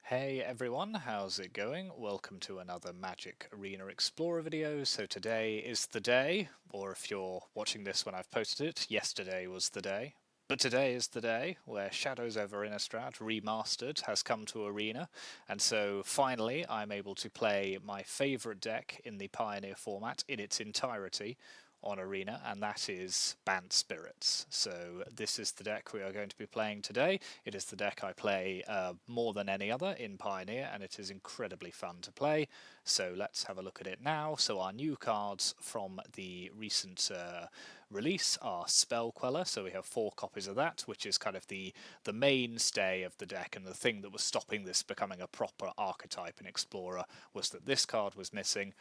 Hey everyone, how's it going? Welcome to another Magic Arena Explorer video. So today is the day, or if you're watching this when I've posted it, yesterday was the day. But today is the day where Shadows over Innistrad Remastered has come to Arena, and so finally I'm able to play my favourite deck in the Pioneer format in its entirety on Arena, and that is Bant Spirits. So this is the deck we are going to be playing today. It is the deck I play more than any other in Pioneer, and it is incredibly fun to play. So let's have a look at it now. So our new cards from the recent release are Spell Queller, so we have 4 copies of that, which is kind of the mainstay of the deck, and the thing that was stopping this becoming a proper archetype in Explorer was that this card was missing.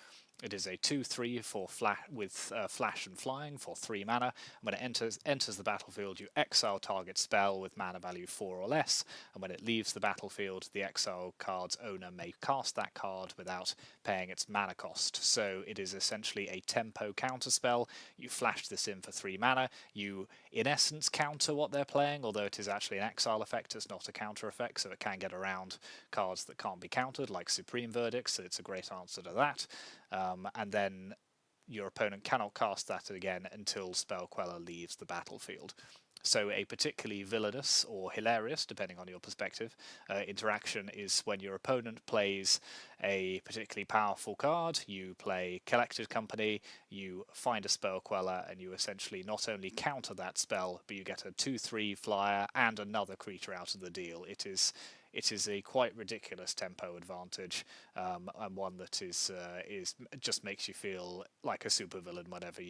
It is a 2/3 for with flash and flying for 3 mana. When it enters the battlefield, you exile target spell with mana value 4 or less, and when it leaves the battlefield, the exile card's owner may cast that card without paying its mana cost. So it is essentially a tempo counter spell. You flash this in for 3 mana. You, in essence, counter what they're playing, although it is actually an exile effect, it's not a counter effect, so it can get around cards that can't be countered, like Supreme Verdict, so it's a great answer to that. And then your opponent cannot cast that again until Spell Queller leaves the battlefield. So a particularly villainous or hilarious, depending on your perspective, interaction is when your opponent plays a particularly powerful card. You play Collected Company, you find a Spell Queller, and you essentially not only counter that spell, but you get a 2/3 flyer and another creature out of the deal. It is a quite ridiculous tempo advantage, and one that is just makes you feel like a supervillain whenever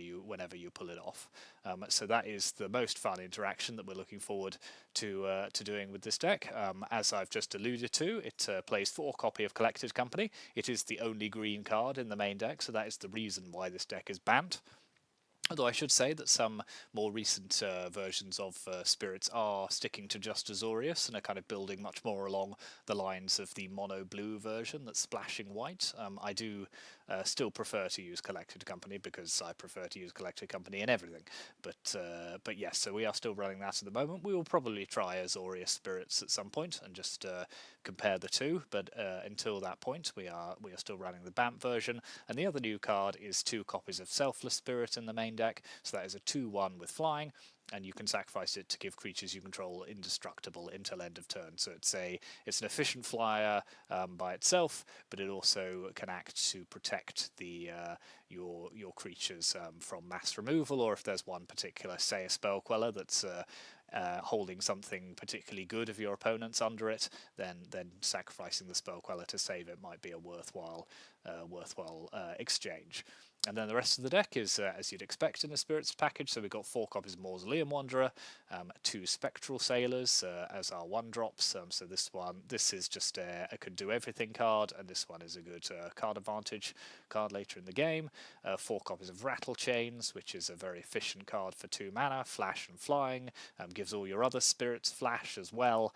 you pull it off. So that is the most fun interaction that we're looking forward to doing with this deck. As I've just alluded to, it plays 4 copy of Collected Company. It is the only green card in the main deck, so that is the reason why this deck is banned. Although I should say that some more recent versions of Spirits are sticking to just Azorius and are kind of building much more along the lines of the mono blue version that's splashing white. I do still prefer to use Collected Company because I prefer to use Collected Company in everything. But yes, so we are still running that at the moment. We will probably try Azorius Spirits at some point and just compare the two. But until that point, we are still running the Bant version. And the other new card is 2 copies of Selfless Spirit in the main deck, so that is a 2/1 with flying, and you can sacrifice it to give creatures you control indestructible until end of turn. So it's an efficient flyer by itself, but it also can act to protect your creatures from mass removal, or if there's one particular, say a Spell Queller that's holding something particularly good of your opponent's under it, then sacrificing the Spell Queller to save it might be a worthwhile exchange. And then the rest of the deck is, as you'd expect in a Spirits package, so we've got 4 copies of Mausoleum Wanderer, 2 Spectral Sailors as our 1-drops, so this is just a could-do-everything card, and this one is a good card advantage card later in the game. 4 copies of Rattle Chains, which is a very efficient card for 2 mana, flash and flying, gives all your other spirits flash as well.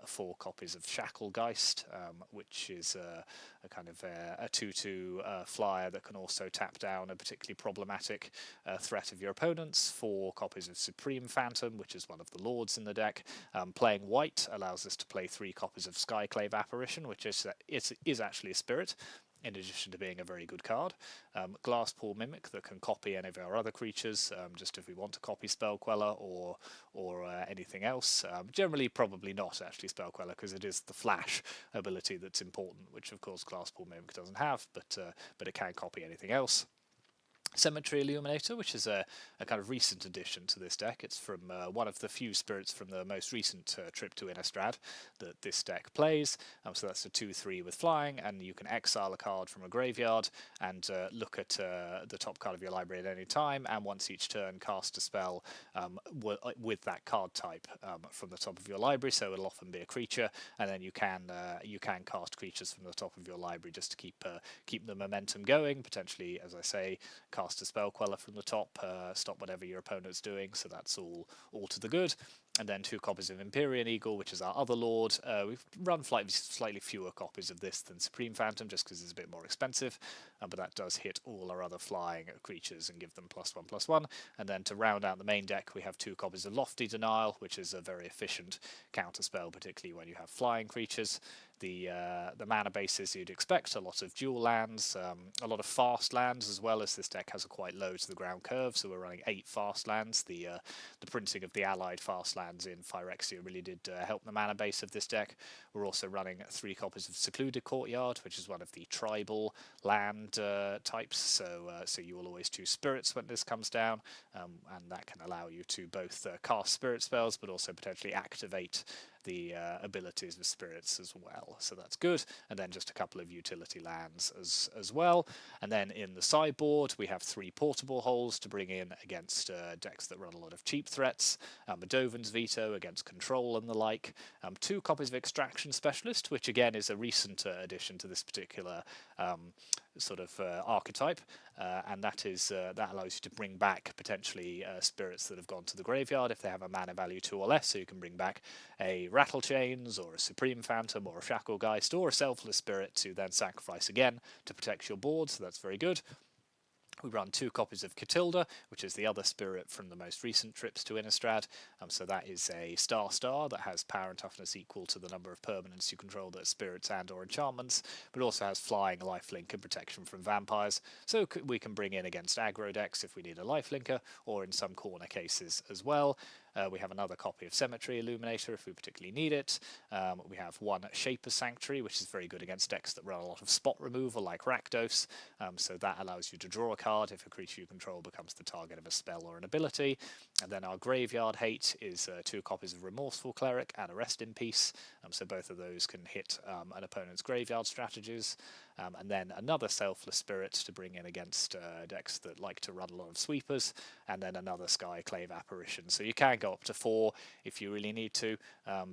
4 copies of Shacklegeist, which is a kind of a 2/2 flyer that can also tap down a particularly problematic threat of your opponent's. 4 copies of Supreme Phantom, which is one of the lords in the deck. Playing white allows us to play 3 copies of Skyclave Apparition, which is actually a spirit, in addition to being a very good card. Glasspool Mimic that can copy any of our other creatures, just if we want to copy Spell Queller or anything else. Generally, probably not actually Spell Queller, because it is the flash ability that's important, which of course Glasspool Mimic doesn't have, but it can copy anything else. Cemetery Illuminator, which is a kind of recent addition to this deck. It's from one of the few spirits from the most recent trip to Innistrad that this deck plays. So that's a 2/3 with flying, and you can exile a card from a graveyard and look at the top card of your library at any time, and once each turn cast a spell with that card type from the top of your library. So it'll often be a creature, and then you can cast creatures from the top of your library just to keep the momentum going. Potentially, as I say, cast a Spell Queller from the top, stop whatever your opponent's doing, so that's all to the good. and then 2 copies of Empyrean Eagle, which is our other lord. We've run slightly fewer copies of this than Supreme Phantom, just because it's a bit more expensive, but that does hit all our other flying creatures and give them +1/+1. And then to round out the main deck, we have 2 copies of Lofty Denial, which is a very efficient counterspell, particularly when you have flying creatures. The mana bases you'd expect, a lot of dual lands, a lot of fast lands as well, as this deck has a quite low to the ground curve, so we're running 8 fast lands. The printing of the allied fast lands in Phyrexia really did help the mana base of this deck. We're also running 3 copies of Secluded Courtyard, which is one of the tribal land types, so you will always choose spirits when this comes down, and that can allow you to both cast spirit spells but also potentially activate the abilities of spirits as well, so that's good. And then just a couple of utility lands as well. And then in the sideboard we have 3 portable holes to bring in against decks that run a lot of cheap threats, Madovan's Veto against control and the like, 2 copies of Extraction Specialist, which again is a recent addition to this particular sort of archetype, and that allows you to bring back potentially spirits that have gone to the graveyard if they have a mana value 2 or less, so you can bring back a Rattle Chains or a Supreme Phantom or a Shacklegeist or a Selfless Spirit to then sacrifice again to protect your board, so that's very good. We run 2 copies of Catilda, which is the other spirit from the most recent trips to Innistrad. So that is a star that has power and toughness equal to the number of permanents you control that are spirits and or enchantments, but also has flying, lifelink, and protection from vampires. So we can bring in against aggro decks if we need a lifelinker, or in some corner cases as well. We have another copy of Cemetery Illuminator if we particularly need it. We have 1 Shaper's Sanctuary, which is very good against decks that run a lot of spot removal like Rakdos, so that allows you to draw a card if a creature you control becomes the target of a spell or an ability. And then our Graveyard Hate is 2 copies of Remorseful Cleric and a Rest in Peace, so both of those can hit an opponent's graveyard strategies. And then another Selfless Spirit to bring in against decks that like to run a lot of sweepers, and then another Skyclave Apparition. So you can go up to 4 if you really need to,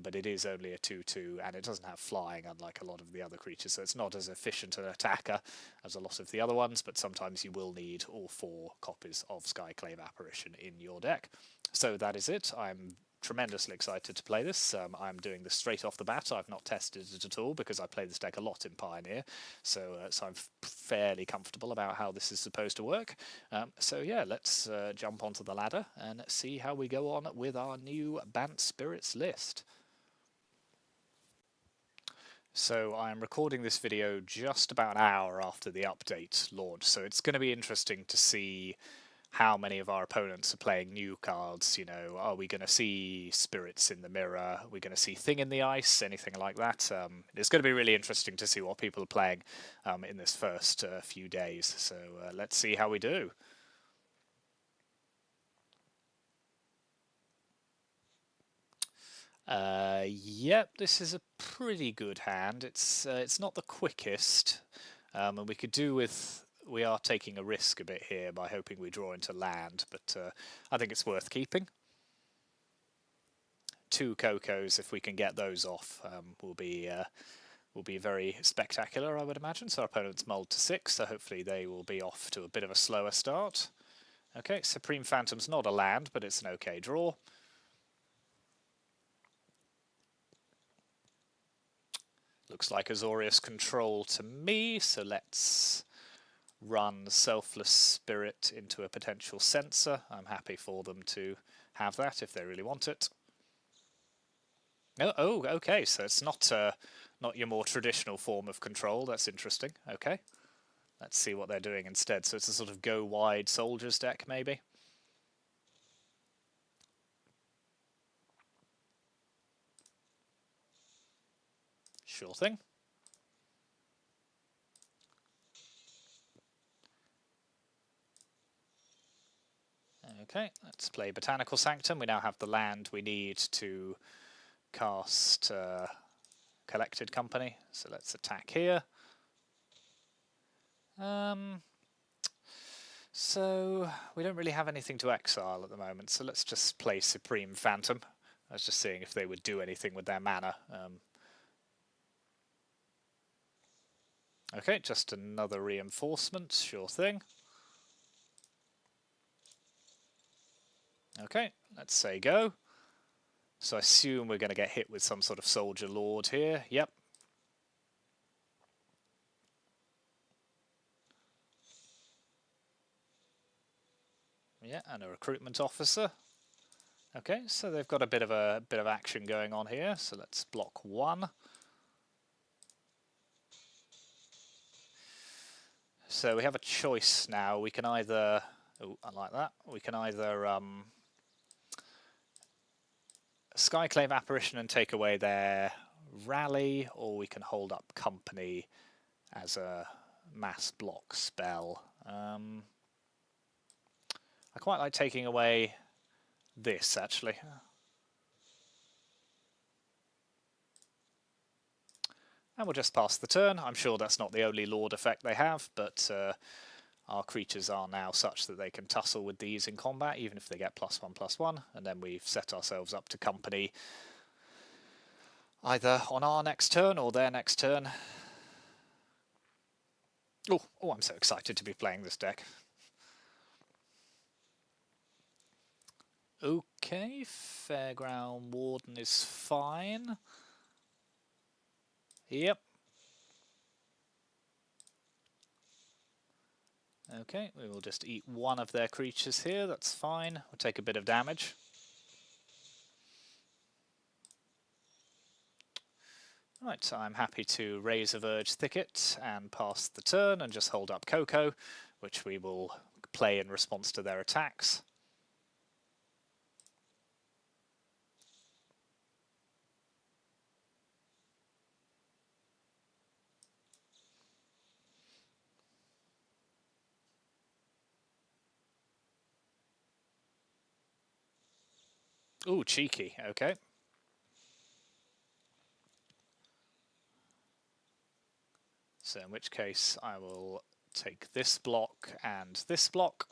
but it is only a 2/2, and it doesn't have flying unlike a lot of the other creatures, so it's not as efficient an attacker as a lot of the other ones, but sometimes you will need all 4 copies of Skyclave Apparition in your deck. So that is it. I'm tremendously excited to play this. I'm doing this straight off the bat. I've not tested it at all because I play this deck a lot in Pioneer, so I'm fairly comfortable about how this is supposed to work. So yeah, let's jump onto the ladder and see how we go on with our new Bant Spirits list. So I'm recording this video just about an hour after the update launch, so it's going to be interesting to see how many of our opponents are playing new cards. You know, are we going to see Spirits in the Mirror? Are we going to see Thing in the Ice? Anything like that? It's going to be really interesting to see what people are playing in this first few days. So let's see how we do. Yep, this is a pretty good hand. It's not the quickest, and we could do with. We are taking a risk a bit here by hoping we draw into land, but I think it's worth keeping. 2 Cocos, if we can get those off, will be very spectacular, I would imagine. So our opponent's mulled to 6, so hopefully they will be off to a bit of a slower start. Okay, Supreme Phantom's not a land, but it's an okay draw. Looks like Azorius control to me, so let's run Selfless Spirit into a potential censor. I'm happy for them to have that if they really want it. Oh, okay, so it's not your more traditional form of control. That's interesting. Okay, let's see what they're doing instead. So it's a sort of go wide soldiers deck, maybe. Sure thing. Okay, let's play Botanical Sanctum. We now have the land we need to cast Collected Company, so let's attack here. So we don't really have anything to exile at the moment, so let's just play Supreme Phantom. I was just seeing if they would do anything with their mana. Okay, just another reinforcement, sure thing. Okay, let's say go. So I assume we're going to get hit with some sort of Soldier Lord here. Yep. Yeah, and a recruitment officer. Okay, so they've got a bit of action going on here. So let's block one. So we have a choice now. We can either, oh, I like that. We can either Skyclave Apparition and take away their rally, or we can hold up company as a mass block spell. I quite like taking away this, actually. And we'll just pass the turn. I'm sure that's not the only Lord effect they have, but our creatures are now such that they can tussle with these in combat, even if they get +1/+1, and then we've set ourselves up to company either on our next turn or their next turn. Oh, I'm so excited to be playing this deck. Okay, Fairground Warden is fine. Yep. Okay, we will just eat one of their creatures here, that's fine. We'll take a bit of damage. Right, I'm happy to raise a Verge Thicket and pass the turn and just hold up Coco, which we will play in response to their attacks. Ooh, cheeky, okay. So in which case I will take this block and this block.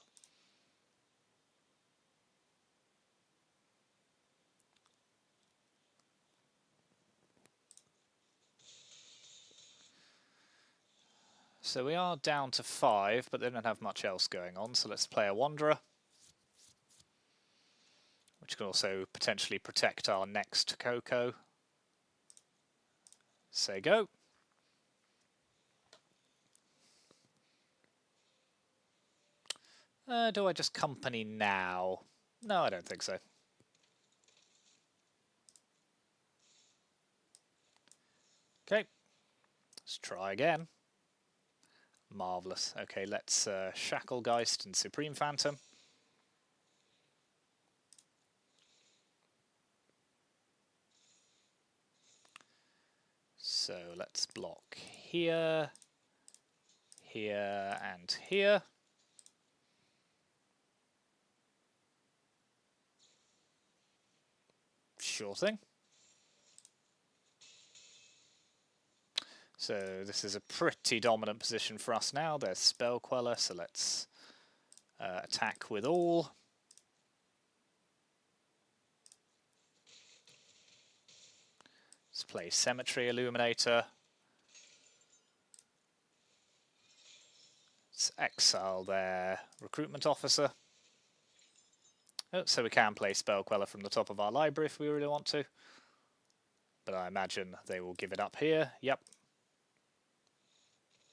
So we are down to 5, but they don't have much else going on, so let's play a Wanderer, which can also potentially protect our next Coco. Say go. Do I just company now? No, I don't think so. Okay, let's try again. Marvellous. Okay, let's Shacklegeist and Supreme Phantom. So let's block here, here, and here. Sure thing. So this is a pretty dominant position for us now. There's Spell Queller, so let's attack with all. Let's play Cemetery Illuminator. Let's exile their Recruitment Officer. Oh, so we can play Spell Queller from the top of our library if we really want to. But I imagine they will give it up here. Yep.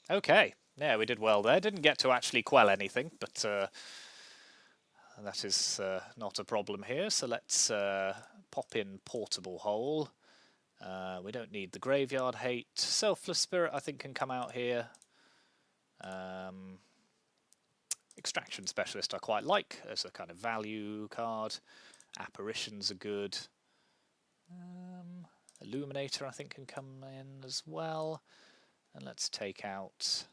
Okay. Yeah, we did well there. Didn't get to actually quell anything, but that is not a problem here. So let's pop in Portable Hole. We don't need the Graveyard Hate. Selfless Spirit, I think, can come out here. Extraction Specialist I quite like as a kind of value card. Apparitions are good. Illuminator I think can come in as well. And let's take out...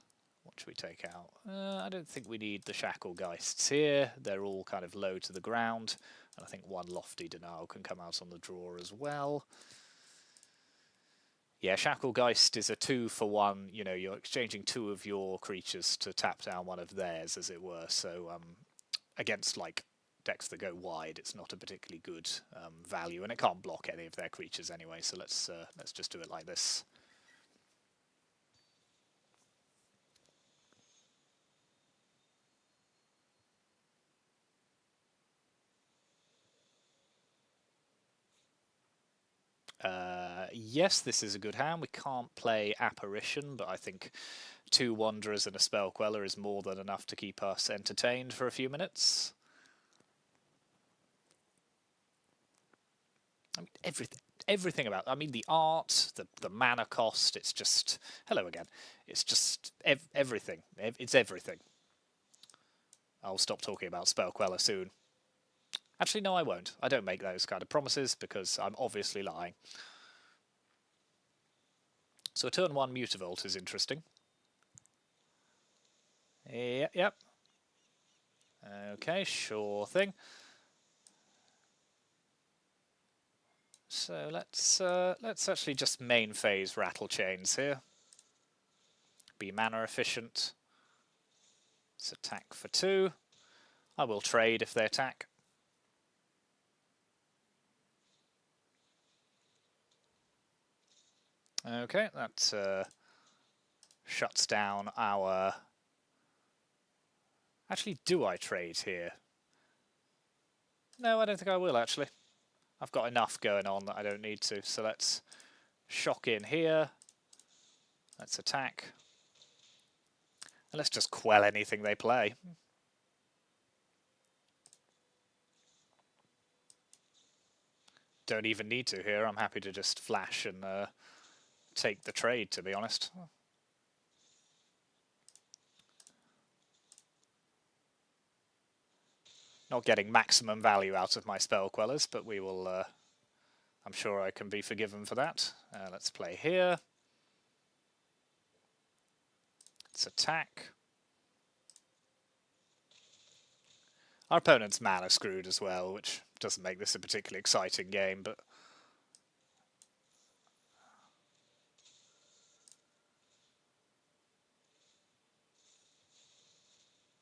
What should we take out? I don't think we need the Shacklegeists here. They're all kind of low to the ground. And I think one Lofty Denial can come out on the draw as well. Yeah, Shacklegeist is a 2-for-1. You know, you're exchanging 2 of your creatures to tap down one of theirs, as it were. So against like decks that go wide, it's not a particularly good value, and it can't block any of their creatures anyway. So let's just do it like this. Yes, this is a good hand. We can't play Apparition, but I think 2 Wanderers and a Spell Queller is more than enough to keep us entertained for a few minutes. I mean, everything about. I mean, the art, the mana cost. It's just hello again. It's just everything. It's everything. I'll stop talking about Spell Queller soon. Actually, no, I won't. I don't make those kind of promises because I'm obviously lying. So a turn 1 Mutavault is interesting. Yep. Okay, sure thing. So let's actually just main phase Rattle Chains here. Be mana efficient. Let's attack for 2. I will trade if they attack. Okay, that shuts down our... Actually, do I trade here? No, I don't think I will, actually. I've got enough going on that I don't need to. So let's shock in here. Let's attack. And let's just quell anything they play. Don't even need to here. I'm happy to just flash and take the trade, to be honest. Not getting maximum value out of my spell quellers, but we will... I'm sure I can be forgiven for that. Let's play here. Let's attack. Our opponent's mana screwed as well, which doesn't make this a particularly exciting game, but...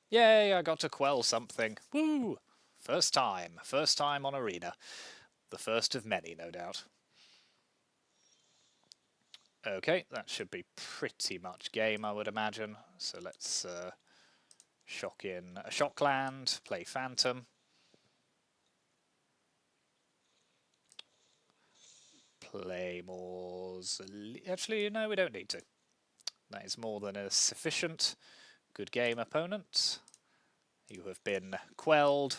Yay, I got to quell something. Woo! First time on Arena. The first of many, no doubt. Okay, that should be pretty much game, I would imagine. So let's shock in a Shockland, play Phantom. Play more... Actually, no, we don't need to. That is more than a sufficient. Good game, opponent. You have been quelled.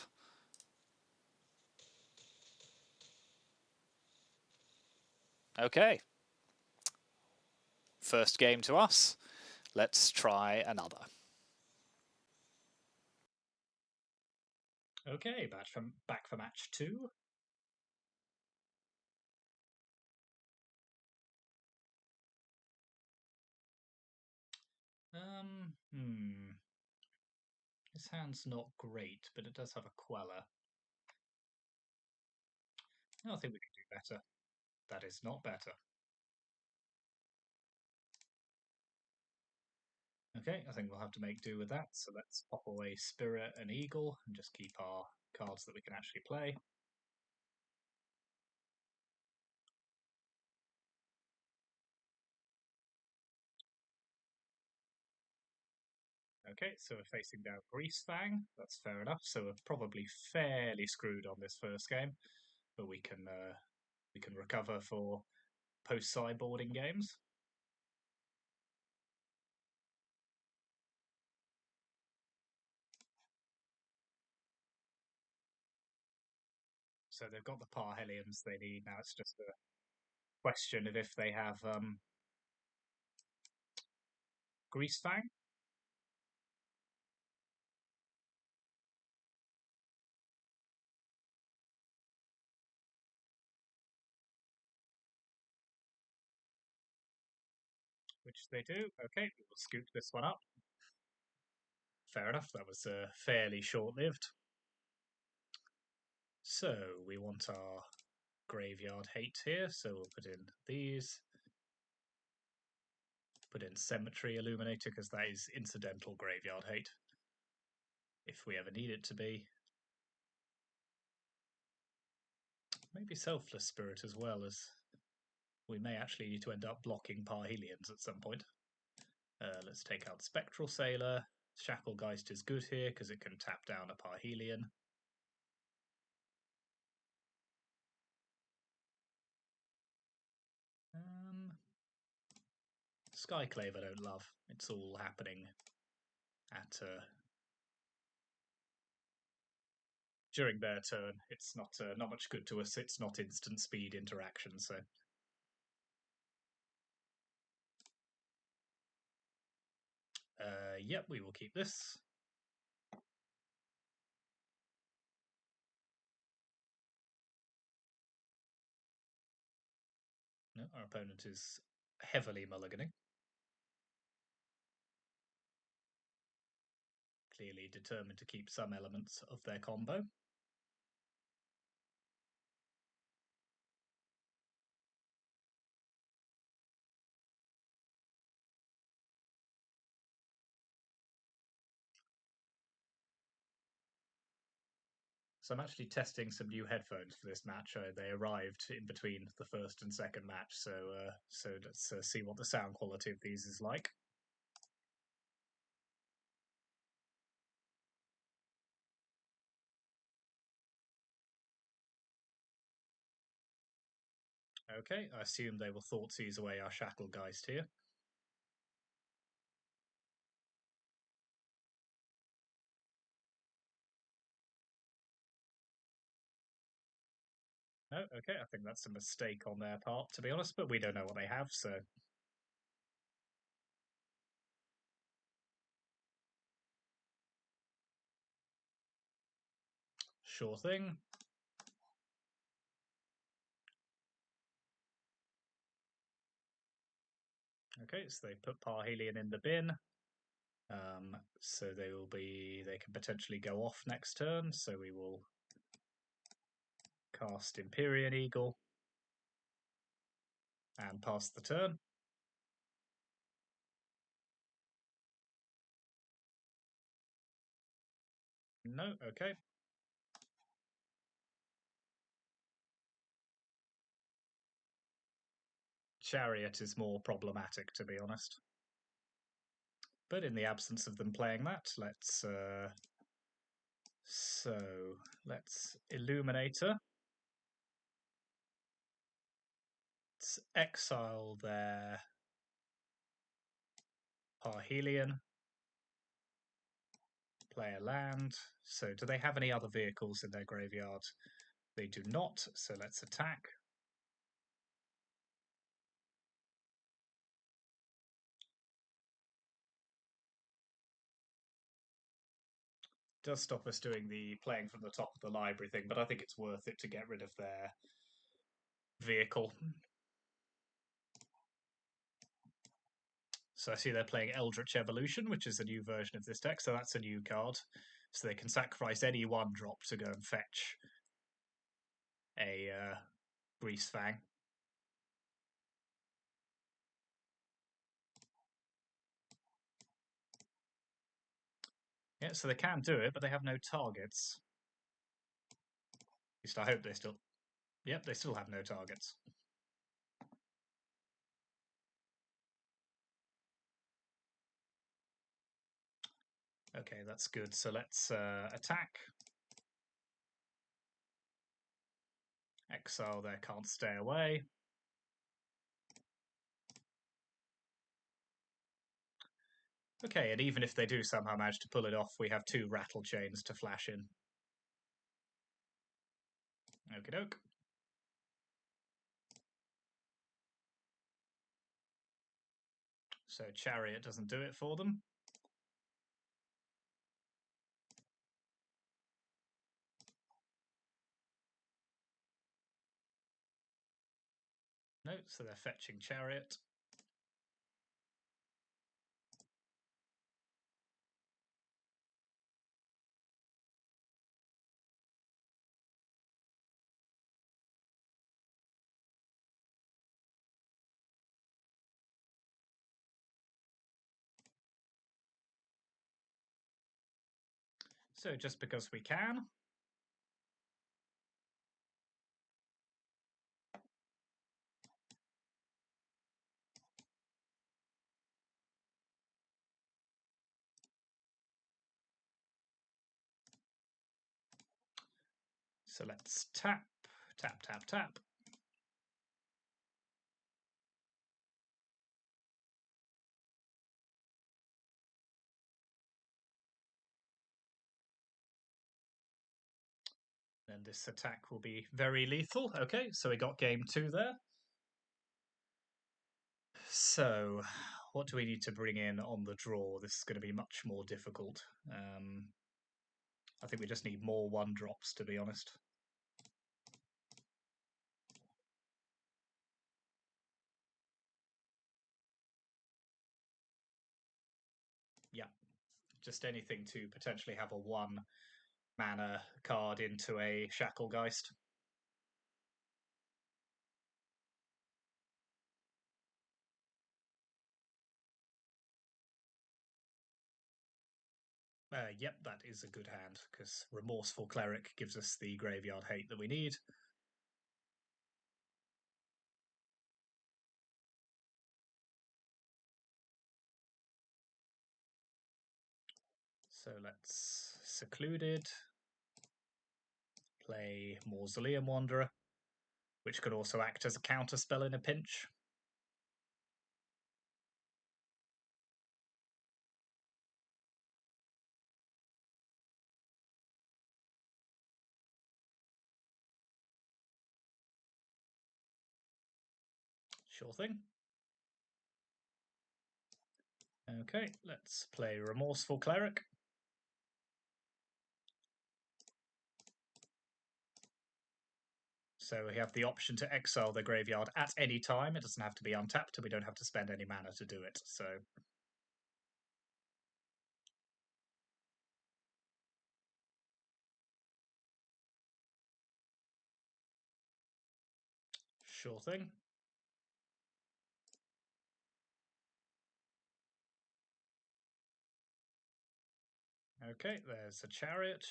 Okay. First game to us. Let's try another. Okay, back for match 2. This hand's not great, but it does have a Queller. I think we can do better. That is not better. Okay, I think we'll have to make do with that. So let's pop away Spirit and Eagle and just keep our cards that we can actually play. Okay, so we're facing down Greasefang. That's fair enough. So we're probably fairly screwed on this first game, but we can recover for post-sideboarding games. So they've got the Parhelions they need now. It's just a question of if they have Greasefang. Which they do. Okay, we'll scoop this one up. Fair enough, that was fairly short-lived. So we want our graveyard hate here, so we'll put in these. Put in Cemetery Illuminator because that is incidental graveyard hate. If we ever need it to be. Maybe Selfless Spirit as well, as we may actually need to end up blocking Parhelions at some point. Let's take out Spectral Sailor. Shacklegeist is good here because it can tap down a Parhelion. Skyclave I don't love. It's all happening at during their turn. It's not much good to us. It's not instant speed interaction, so. Yep, we will keep this. No, our opponent is heavily mulliganing. Clearly determined to keep some elements of their combo. So I'm actually testing some new headphones for this match. They arrived in between the first and second match, so let's see what the sound quality of these is like. Okay, I assume they will Thoughtseize away our Shacklegeist here. No, okay, I think that's a mistake on their part, to be honest, but we don't know what they have, so. Sure thing. Okay, so they put Parhelion in the bin. So they can potentially go off next turn, so we will cast Empyrean Eagle and pass the turn. No, okay. Chariot is more problematic, to be honest. But in the absence of them playing that, let's Illuminator. Let's exile their Parhelion. Play a land. So do they have any other vehicles in their graveyard? They do not, so let's attack. Does stop us doing the playing from the top of the library thing, but I think it's worth it to get rid of their vehicle. So I see they're playing Eldritch Evolution, which is a new version of this deck, so that's a new card. So they can sacrifice any one drop to go and fetch a Greasefang. Yeah, so they can do it, but they have no targets. At least I hope they still. Yep, they still have no targets. Okay, that's good. So let's attack. Exile there, can't stay away. Okay, and even if they do somehow manage to pull it off, we have 2 rattle chains to flash in. Okie doke. So Chariot doesn't do it for them. No, so they're fetching Chariot. So just because we can. So let's tap, tap, tap, tap. And this attack will be very lethal. Okay, so we got game 2 there. So, what do we need to bring in on the draw? This is going to be much more difficult. I think we just need more 1-drops, to be honest. Yeah, just anything to potentially have a 1-mana card into a Shacklegeist. Yep, that is a good hand, because Remorseful Cleric gives us the graveyard hate that we need. So let's Secluded, play Mausoleum Wanderer, which could also act as a counterspell in a pinch. Sure thing. Okay, let's play Remorseful Cleric. So we have the option to exile the graveyard at any time. It doesn't have to be untapped, and we don't have to spend any mana to do it. So sure thing. Okay, there's a Chariot.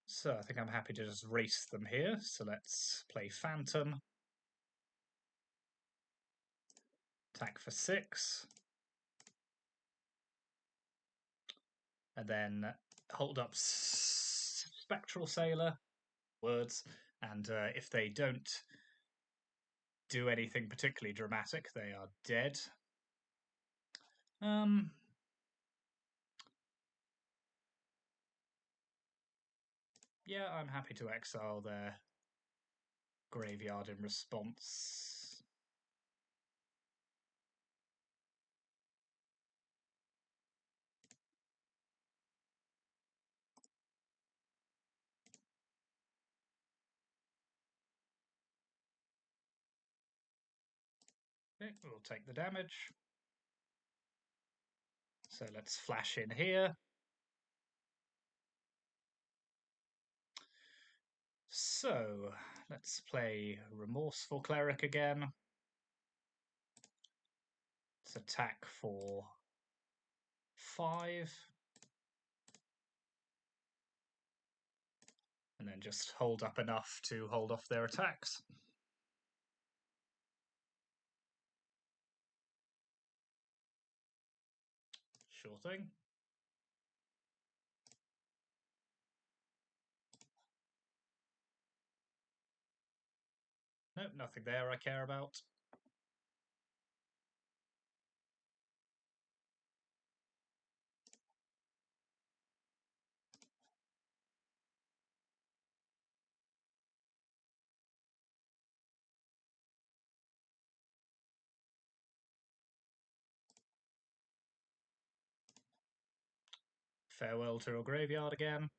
So I think I'm happy to just race them here. So let's play Phantom. Attack for 6. And then hold up Spectral Sailor. Words. And if they don't do anything particularly dramatic, they are dead. Yeah, I'm happy to exile their graveyard in response. Okay, we'll take the damage. So let's flash in here. So let's play Remorseful Cleric again. Let's attack for 5. And then just hold up enough to hold off their attacks. Sure thing. Nope, nothing there I care about. Farewell to your graveyard again.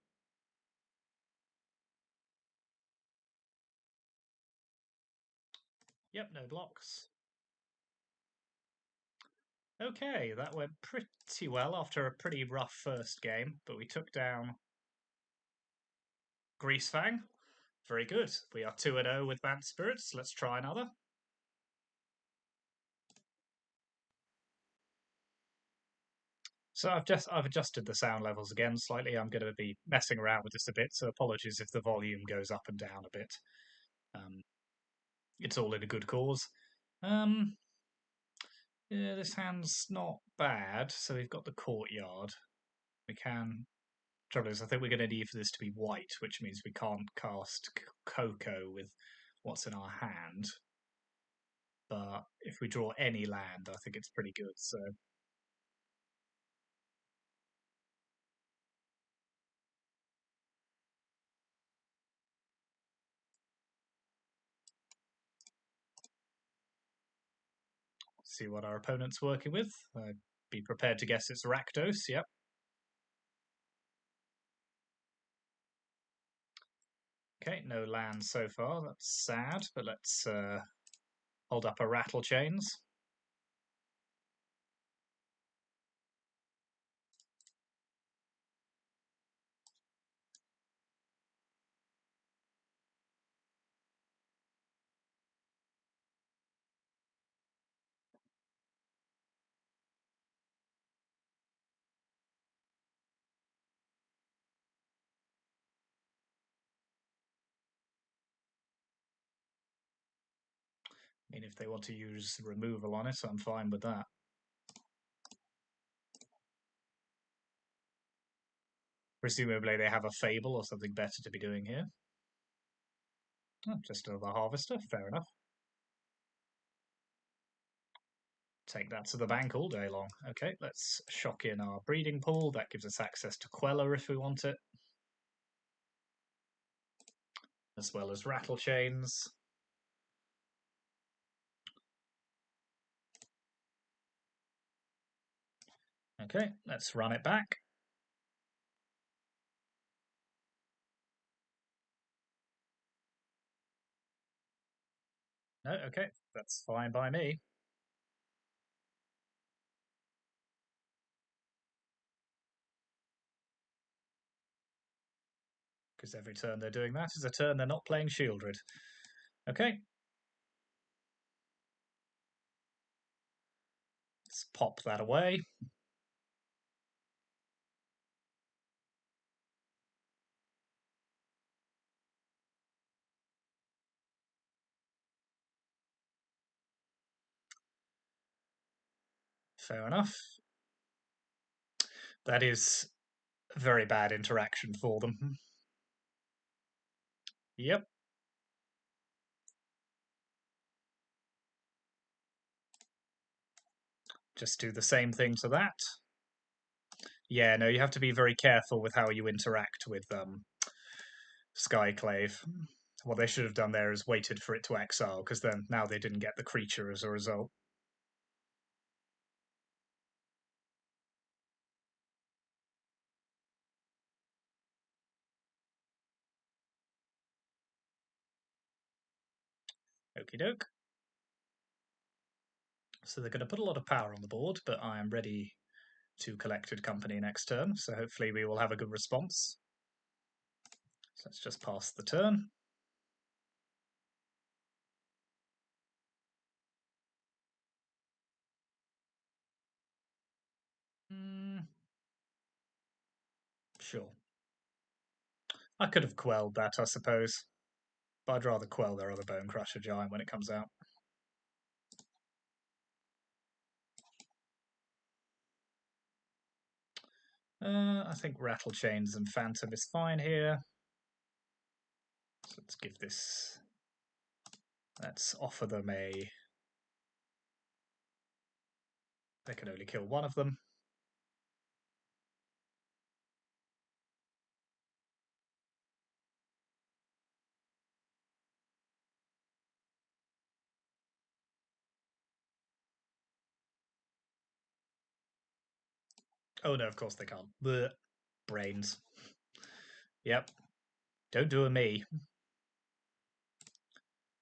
Yep, no blocks. Okay, that went pretty well after a pretty rough first game, but we took down Greasefang. Very good. We are 2-0 with Bant Spirits. Let's try another. So I've adjusted the sound levels again slightly. I'm going to be messing around with this a bit, so apologies if the volume goes up and down a bit. It's all in a good cause. Yeah, this hand's not bad. So we've got the courtyard. We can. Trouble is, I think we're going to need for this to be white, which means we can't cast Coco with what's in our hand. but if we draw any land, I think it's pretty good. So see what our opponent's working with. I'd be prepared to guess it's Rakdos. Yep. Okay, no land so far. That's sad, but let's hold up a rattle chains. I mean, if they want to use removal on it, I'm fine with that. Presumably they have a Fable or something better to be doing here. Oh, just another Harvester, fair enough. Take that to the bank all day long. Okay, let's shock in our breeding pool. That gives us access to Queller if we want it. As well as rattle chains. Okay, let's run it back. No, okay, that's fine by me. Because every turn they're doing that is a turn they're not playing Shieldred. Okay. Let's pop that away. Fair enough. That is very bad interaction for them. Yep. Just do the same thing to that. Yeah, no, you have to be very careful with how you interact with Skyclave. What they should have done there is waited for it to exile, because then now they didn't get the creature as a result. Okie doke. So they're going to put a lot of power on the board, but I am ready to Collected Company next turn, so hopefully we will have a good response. So let's just pass the turn. Sure. I could have quelled that, I suppose. But I'd rather quell their other Bone Crusher Giant when it comes out. I think Rattle Chains and Phantom is fine here. So let's give this... Let's offer them a... They can only kill one of them. Oh no, of course they can't. Blech. Brains. Yep. Don't do a me.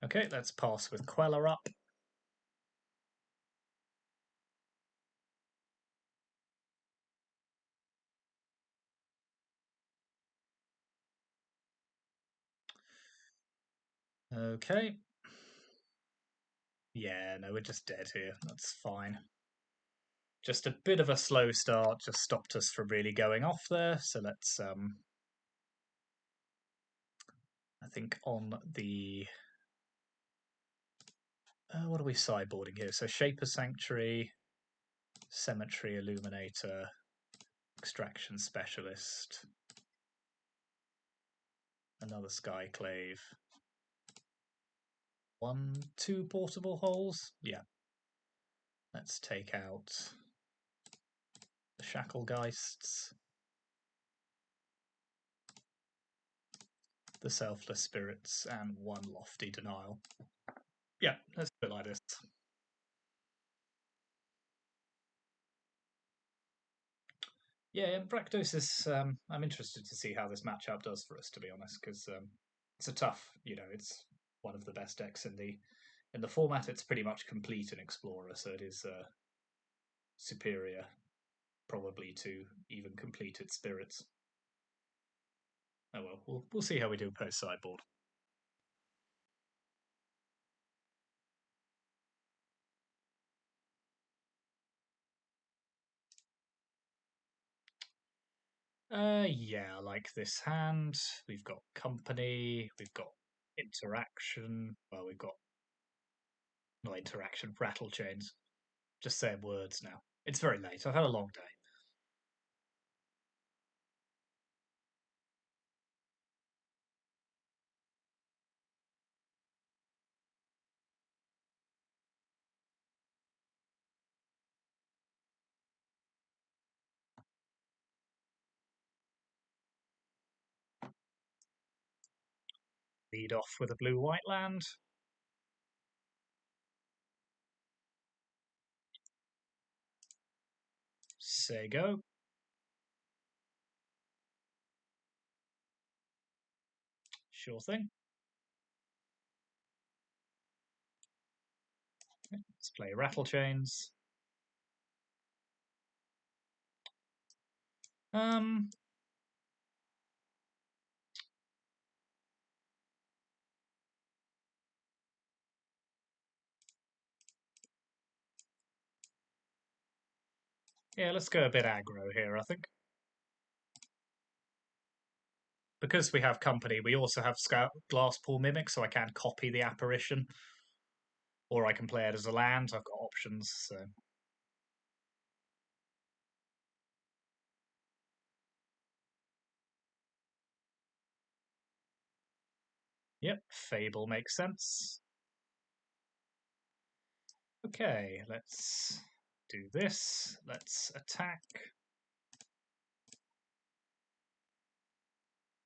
Okay, let's pass with Queller up. Okay. Yeah, no, we're just dead here. That's fine. Just a bit of a slow start just stopped us from really going off there. So let's, I think on the... what are we sideboarding here? So Shaper Sanctuary, Cemetery Illuminator, Extraction Specialist, another Skyclave. 2 portable holes. Yeah. Let's take out the Shacklegeists, the Selfless Spirits, and 1 Lofty Denial. Yeah, let's do it like this. Yeah, Rakdos is. I'm interested to see how this matchup does for us, to be honest, because it's a tough. It's one of the best decks in the format. It's pretty much complete in Explorer, so it is superior, probably to even completed Spirits. Oh well, we'll see how we do post sideboard. Yeah, I like this hand. We've got company, we've got interaction. Well, we've got not interaction, rattle chains. Just saying words now. It's very late. I've had a long day. Lead off with a blue-white land. Say go. Sure thing. Let's play rattle chains. Yeah, let's go a bit aggro here, I think. Because we have company, we also have Glasspool Mimic, so I can copy the apparition. Or I can play it as a land. I've got options, so. Yep, Fable makes sense. Okay, let's do this. Let's attack.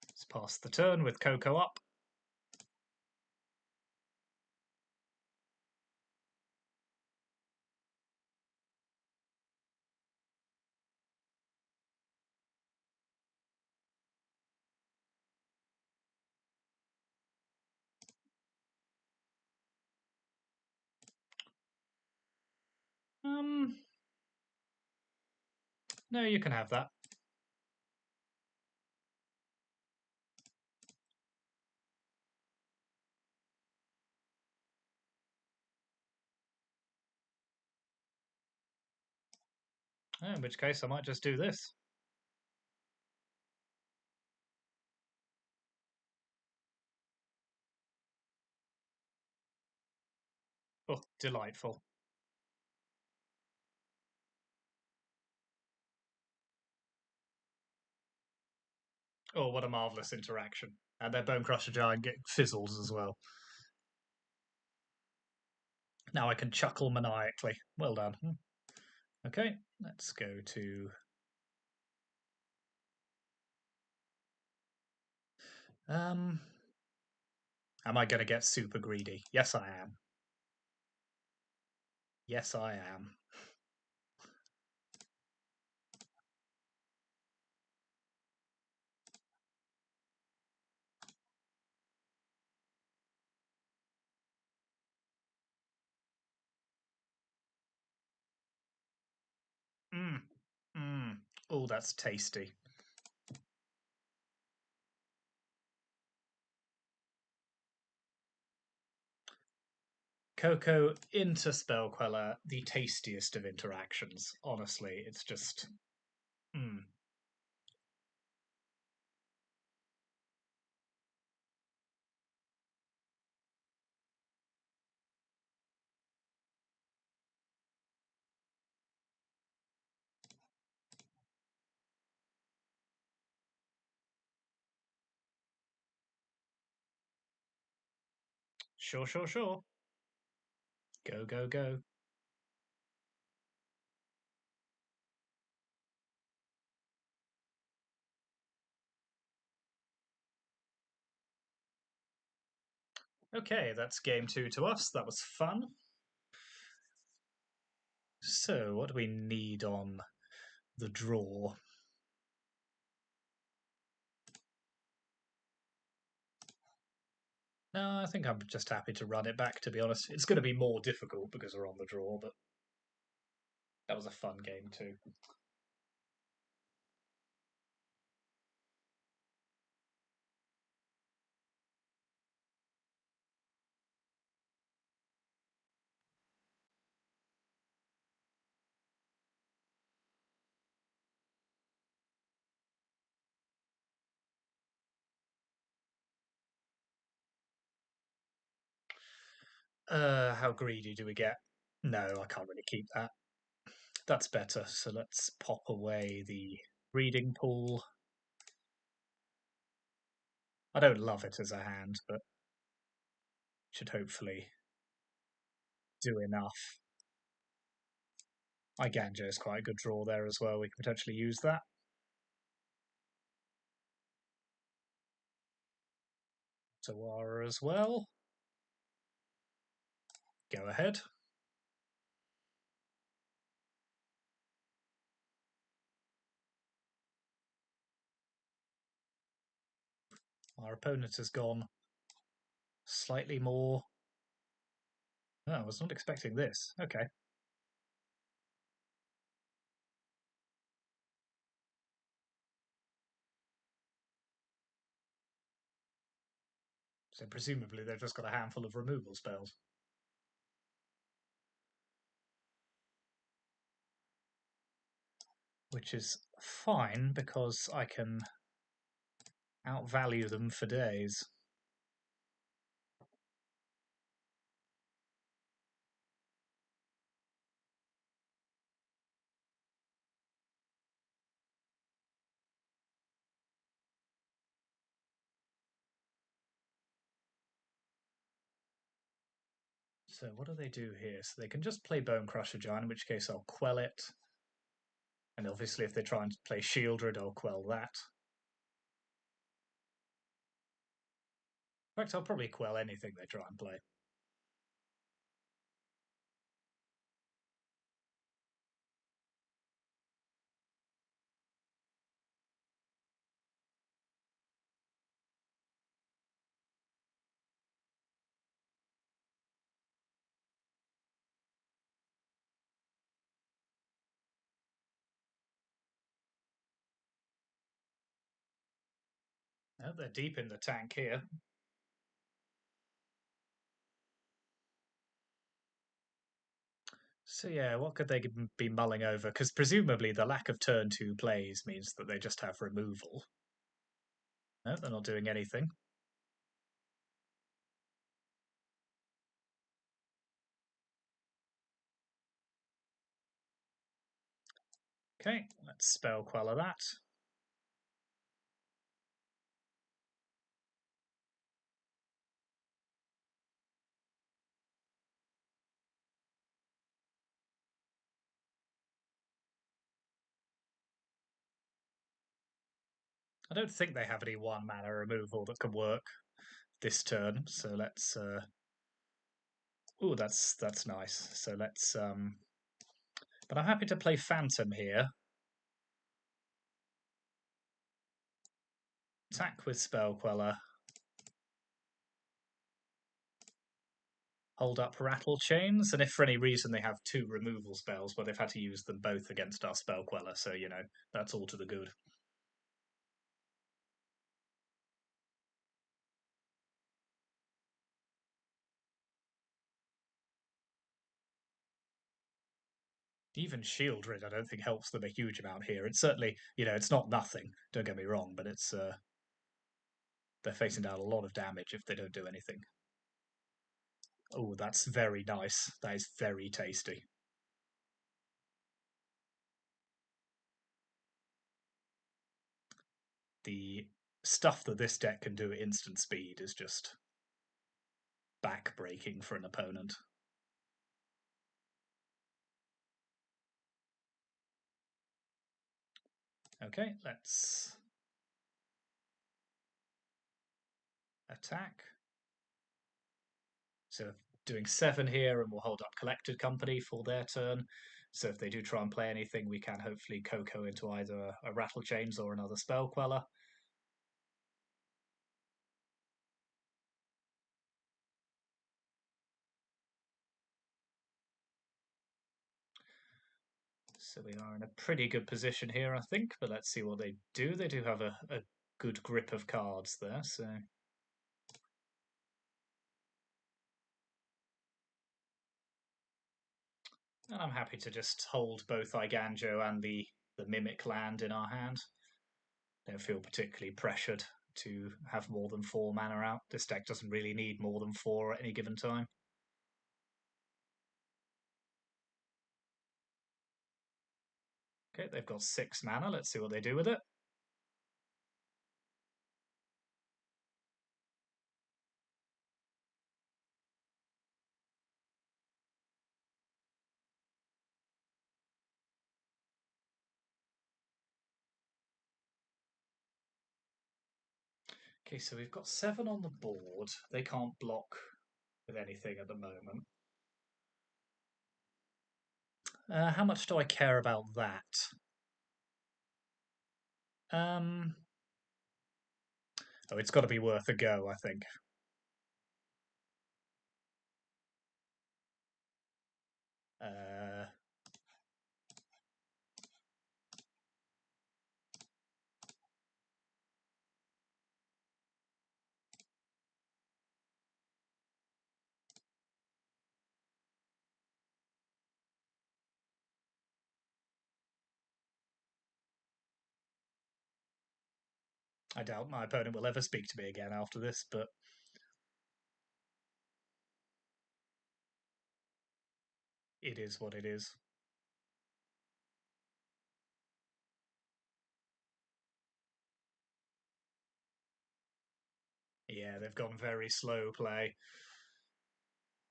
Let's pass the turn with Coco up. No, you can have that. In which case, I might just do this. Oh, delightful. Oh, what a marvellous interaction. And their Bone Crusher Giant get fizzles as well. Now I can chuckle maniacally. Well done. Okay, let's go to... Am I going to get super greedy? Yes, I am. Yes, I am. Oh, that's tasty. Coco into Spell Queller, the tastiest of interactions. Honestly, it's just... Sure, sure, sure. Go, go, go. Okay, that's game two to us. That was fun. So, what do we need on the draw? No, I think I'm just happy to run it back, to be honest. It's going to be more difficult because we're on the draw, but that was a fun game too. How greedy do we get? No, I can't really keep that. That's better. So let's pop away the reading pool. I don't love it as a hand, but should hopefully do enough. Iganjo is quite a good draw there as well. We can potentially use that. Tawara as well. Go ahead. Our opponent has gone slightly more. Oh, I was not expecting this. Okay. So presumably they've just got a handful of removal spells. Which is fine because I can outvalue them for days. So what do they do here? So they can just play Bone Crusher Giant, in which case I'll quell it. And obviously if they try and play Shieldred, I'll quell that. In fact, I'll probably quell anything they try and play. Oh, they're deep in the tank here. So yeah, what could they be mulling over? Because presumably the lack of turn 2 plays means that they just have removal. No, they're not doing anything. Okay, let's spell Queller that. I don't think they have any 1 mana removal that can work this turn, so let's oh, that's nice. So let's but I'm happy to play Phantom here. Attack with Spell Queller. Hold up Rattle Chains, and if for any reason they have 2 removal spells, well, they've had to use them both against our Spell Queller, so you know that's all to the good. Even Shieldred, I don't think helps them a huge amount here. It's certainly, you know, it's not nothing. Don't get me wrong, but it's they're facing down a lot of damage if they don't do anything. Oh, that's very nice. That is very tasty. The stuff that this deck can do at instant speed is just back-breaking for an opponent. Okay, let's attack. So doing 7 here, and we'll hold up Collected Company for their turn. So if they do try and play anything, we can hopefully Coco into either a Rattle Chains or another Spell Queller. So we are in a pretty good position here, I think, but let's see what they do. They do have a good grip of cards there, so... And I'm happy to just hold both Iganjo and the Mimic land in our hand. Don't feel particularly pressured to have more than 4 mana out. This deck doesn't really need more than 4 at any given time. Okay, they've got 6 mana. Let's see what they do with it. Okay, so we've got 7 on the board. They can't block with anything at the moment. How much do I care about that? Oh, it's got to be worth a go, I think. I doubt my opponent will ever speak to me again after this, but it is what it is. Yeah, they've gone very slow play.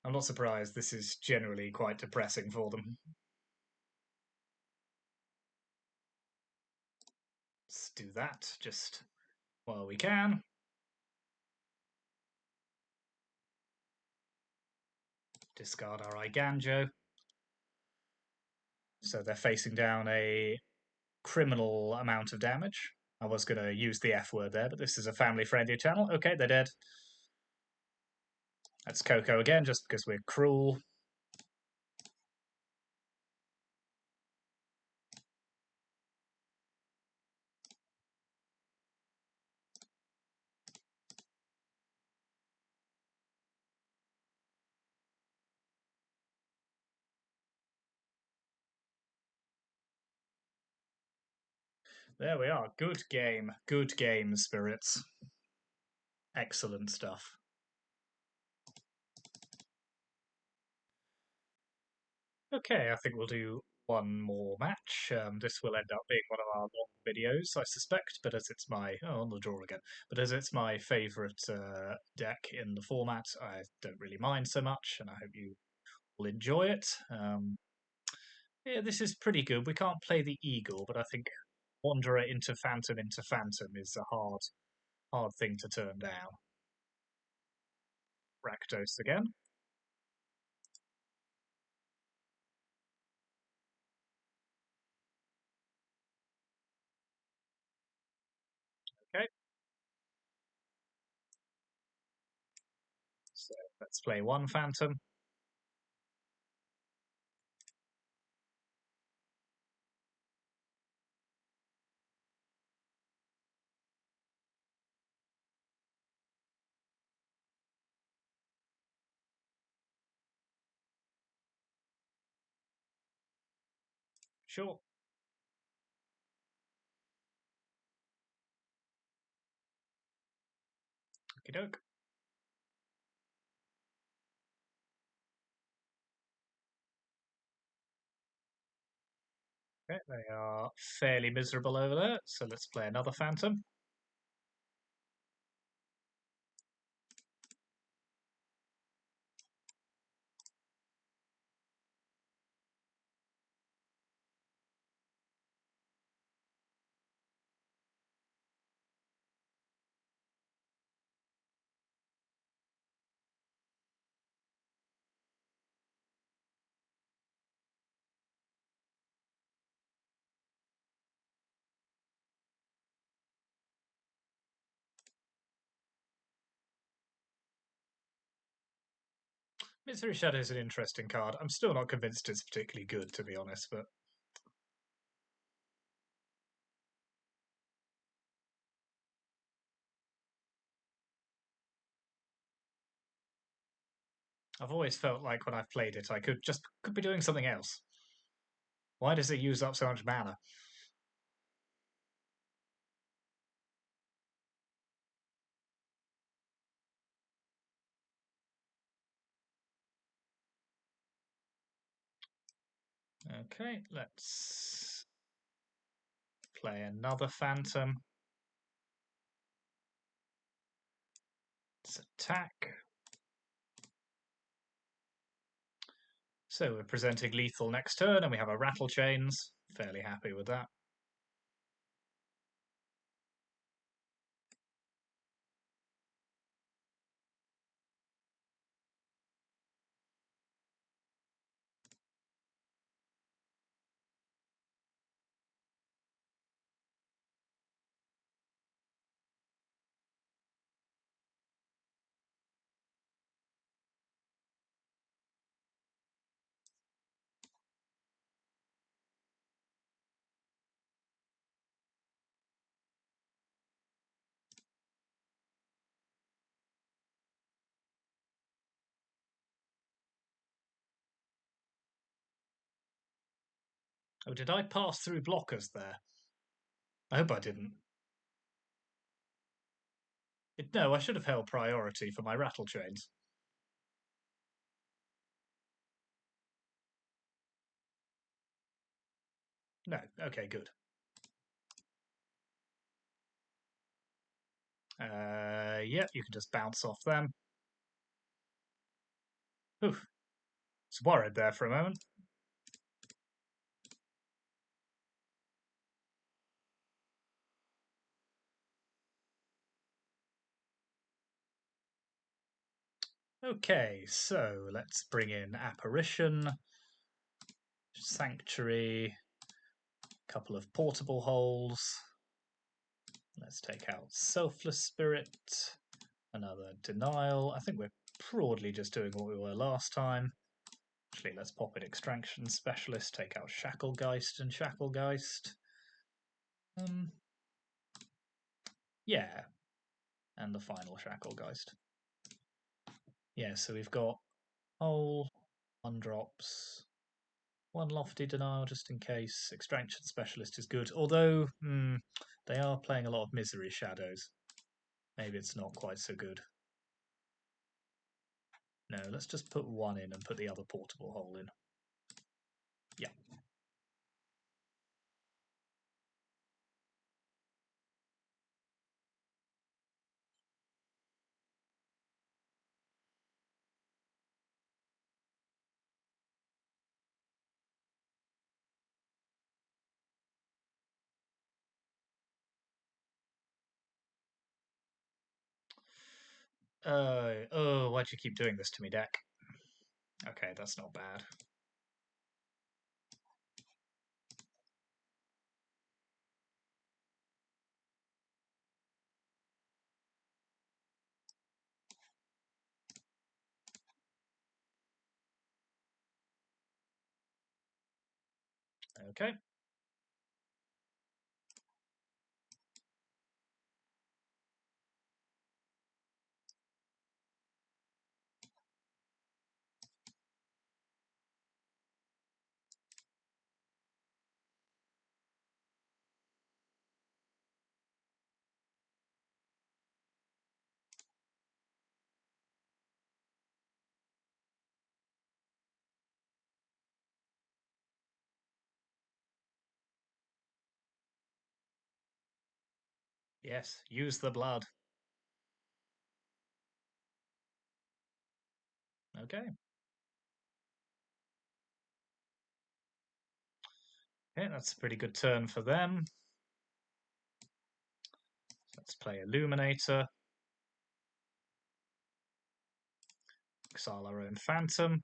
I'm not surprised. This is generally quite depressing for them. Let's do that just while we can. Discard our Iganjo. So they're facing down a criminal amount of damage. I was going to use the F word there, but this is a family-friendly channel. Okay, they're dead. That's Coco again, just because we're cruel. There we are. Good game. Good game, spirits. Excellent stuff. Okay, I think we'll do one more match. This will end up being one of our long videos, I suspect, but as it's my... Oh, on the draw again. But as it's my favourite deck in the format, I don't really mind so much, and I hope you will enjoy it. Yeah, this is pretty good. We can't play the Eagle, but I think Wanderer into Phantom is a hard thing to turn down. Rakdos again. Okay. So let's play one Phantom. Sure. Okie doke. Okay, they are fairly miserable over there, so let's play another Phantom. Misery Shadow is an interesting card. I'm still not convinced it's particularly good, to be honest, but... I've always felt like when I've played it, I could be doing something else. Why does it use up so much mana? Okay, let's play another Phantom. Let's attack. So we're presenting lethal next turn, and we have a Rattle Chains. Fairly happy with that. Oh, did I pass through blockers there? I hope I didn't. No, I should have held priority for my Rattle Chains. No, okay, good. Yeah, you can just bounce off them. Oof. Was worried there for a moment. Okay, so let's bring in Apparition, Sanctuary, a couple of portable holes. Let's take out Selfless Spirit, another Denial. I think we're broadly just doing what we were last time. Actually, let's pop in Extraction Specialist, take out Shacklegeist and Shacklegeist. Yeah, and the final Shacklegeist. Yeah, so we've got Hole, 1-drops, 1 Lofty Denial just in case. Extraction Specialist is good, although they are playing a lot of Misery Shadows. Maybe it's not quite so good. No, let's just put 1 in and put the other portable hole in. Yeah. Oh, why'd you keep doing this to me, deck? Okay, that's not bad. Okay. Yes, use the blood. Okay. Okay, that's a pretty good turn for them. Let's play Illuminator. Exile our own Phantom.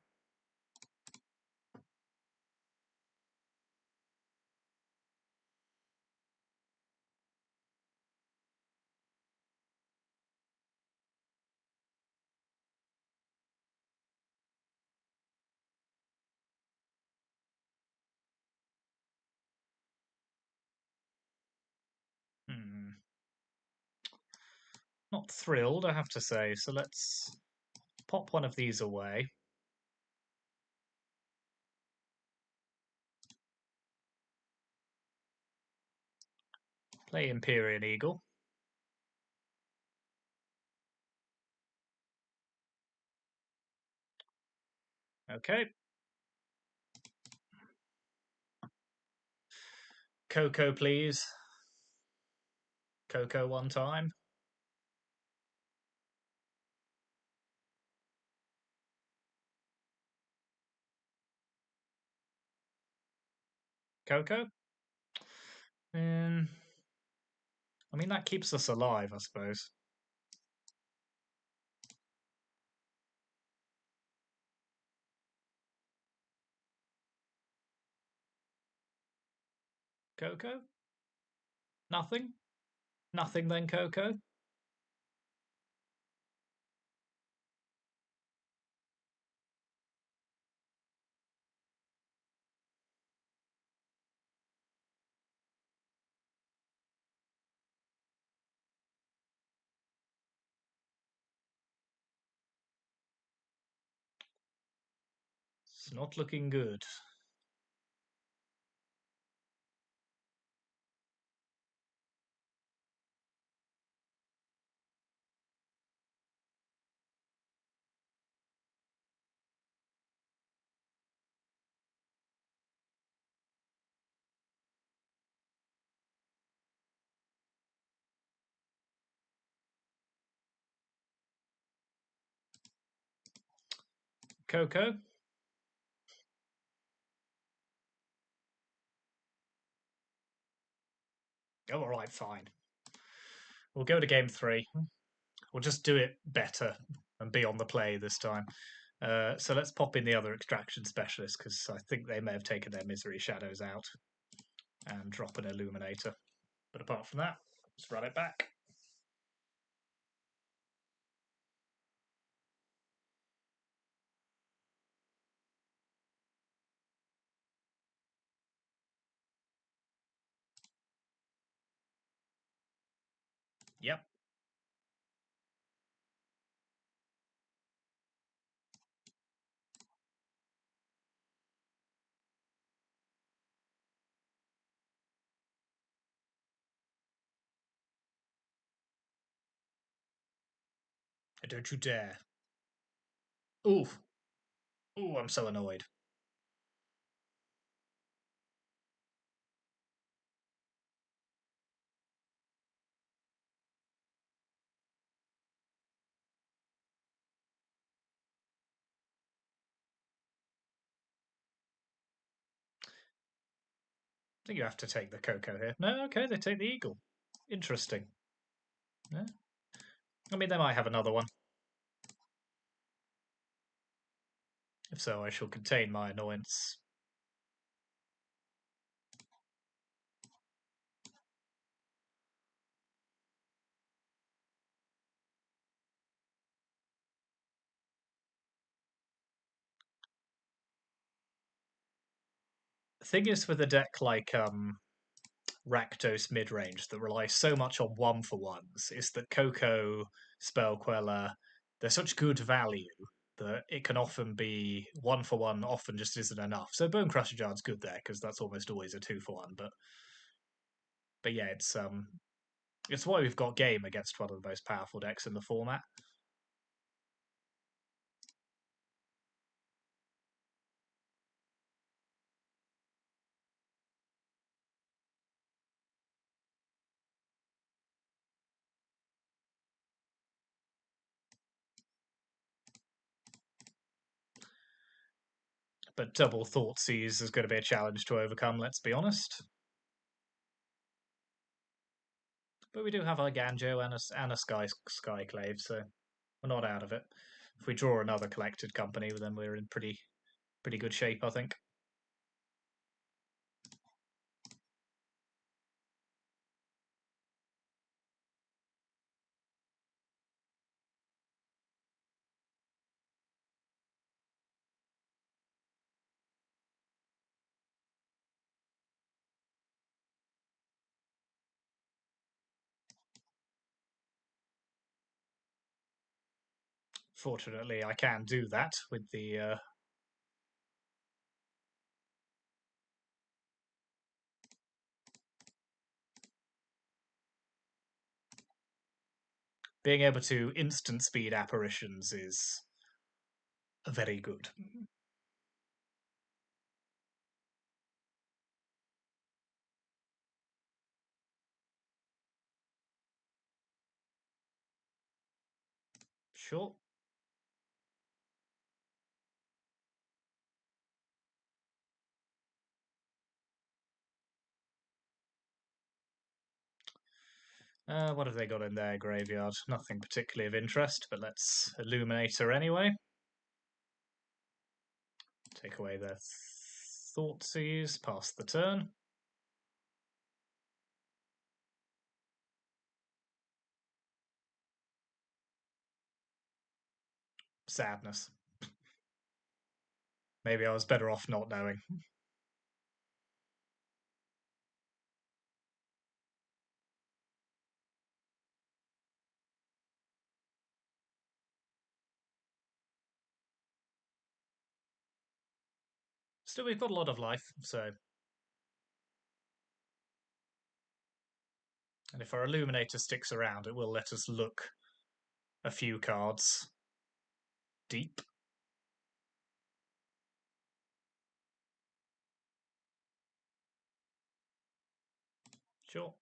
Not thrilled, I have to say. So let's pop one of these away. Play Empyrean Eagle. Okay. Coco, please. Coco one time. Coco? I mean, that keeps us alive, I suppose. Coco? Nothing? Nothing then, Coco? It's not looking good. Coco? Oh, all right, fine. We'll go to game 3. We'll just do it better and be on the play this time. So let's pop in the other extraction specialist because I think they may have taken their misery shadows out and drop an illuminator. But apart from that, let's run it back. Yep. Don't you dare. Ooh. Ooh, I'm so annoyed. I think you have to take the Coco here. No, okay, they take the Eagle. Interesting. Yeah. I mean, they might have another one. If so, I shall contain my annoyance. The thing is with a deck like Rakdos Midrange that relies so much on one-for-ones is that Coco, Spell Queller, they're such good value that it can often be one-for-one often just isn't enough. So Bone Crusher Jar's good there because that's almost always a two-for-one. But yeah, it's why we've got game against one of the most powerful decks in the format. But double Thoughtseize is going to be a challenge to overcome, let's be honest. But we do have our Ganjo and a Skyclave, so we're not out of it. If we draw another collected company, then we're in pretty good shape, I think. Fortunately, I can do that with the being able to instant speed apparitions is very good. Sure. What have they got in their graveyard? Nothing particularly of interest, but let's Illuminator anyway. Take away their Thoughtseize, pass the turn. Sadness. Maybe I was better off not knowing. Still, we've got a lot of life, so... And if our Illuminator sticks around, it will let us look a few cards deep. Sure.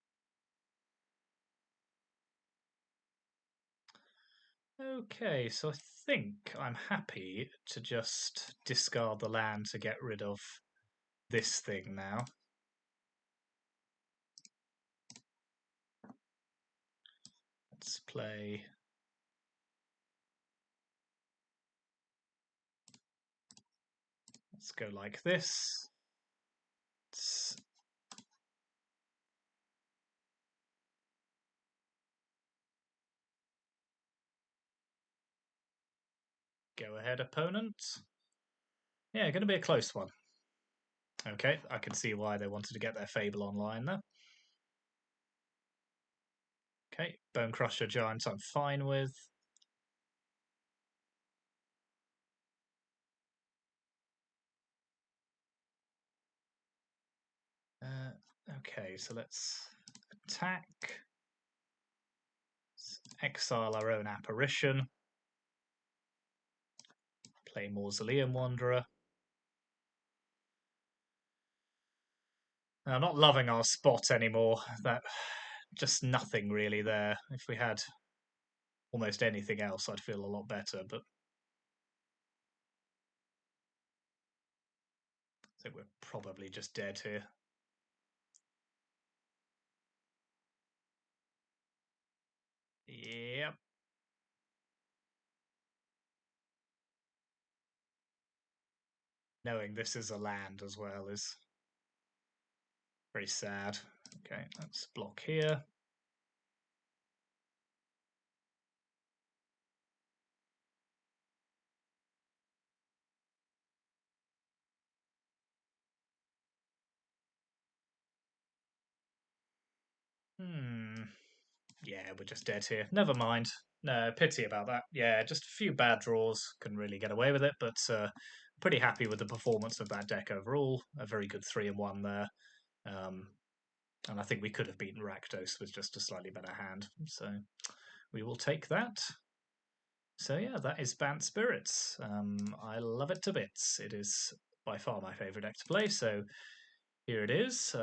Okay, so I think I'm happy to just discard the land to get rid of this thing now. Let's play... Let's go like this. Let's go ahead, opponent. Yeah, going to be a close one. Okay, I can see why they wanted to get their Fable online there. Okay, Bone Crusher Giant I'm fine with. Okay, so let's attack. Let's exile our own Apparition. Play Mausoleum Wanderer. I'm not loving our spot anymore. That just nothing really there. If we had almost anything else, I'd feel a lot better. But I think we're probably just dead here. Yep. Knowing this is a land as well is very sad. Okay, let's block here. Yeah, we're just dead here. Never mind. No, pity about that. Yeah, just a few bad draws. Couldn't really get away with it, but pretty happy with the performance of that deck overall. A very good 3-1 there. And I think we could have beaten Rakdos with just a slightly better hand. So we will take that. So yeah, that is Bant Spirits. I love it to bits. It is by far my favourite deck to play, so here it is.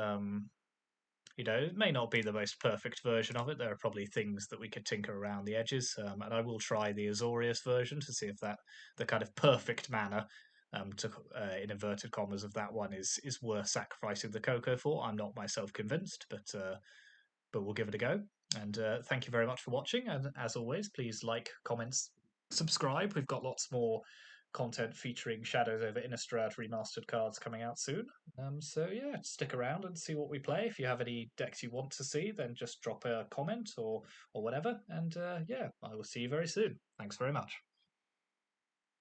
It may not be the most perfect version of it. There are probably things that we could tinker around the edges, and I will try the Azorius version to see if the kind of perfect mana, in inverted commas, of that one is worth sacrificing the cocoa for. I'm not myself convinced, but we'll give it a go. And thank you very much for watching. And as always, please like, comments, subscribe. We've got lots more content featuring Shadows over Innistrad remastered cards coming out soon. So yeah, stick around and see what we play. If you have any decks you want to see, then just drop a comment or whatever. And yeah, I will see you very soon. Thanks very much.